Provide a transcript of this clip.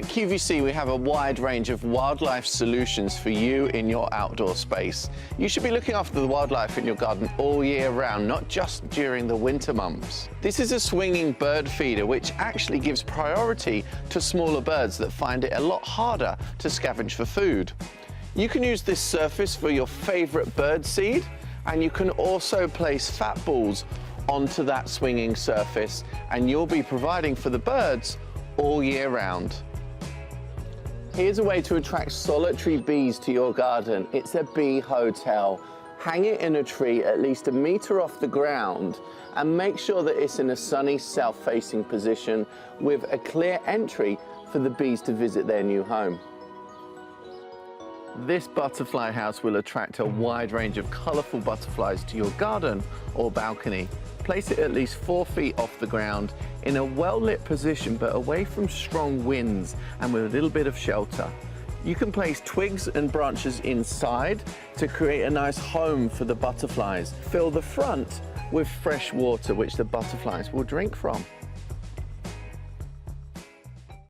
At QVC, we have a wide range of wildlife solutions for you in your outdoor space. You should be looking after the wildlife in your garden all year round, not just during the winter months. This is a swinging bird feeder, which actually gives priority to smaller birds that find it a lot harder to scavenge for food. You can use this surface for your favorite bird seed, and you can also place fat balls onto that swinging surface, and you'll be providing for the birds all year round. Here's a way to attract solitary bees to your garden. It's a bee hotel. Hang it in a tree at least a meter off the ground and make sure that it's in a sunny south-facing position with a clear entry for the bees to visit their new home. This butterfly house will attract a wide range of colourful butterflies to your garden or balcony. Place it at least 4 feet off the ground in a well-lit position but away from strong winds and with a little bit of shelter. You can place twigs and branches inside to create a nice home for the butterflies. Fill the front with fresh water which the butterflies will drink from.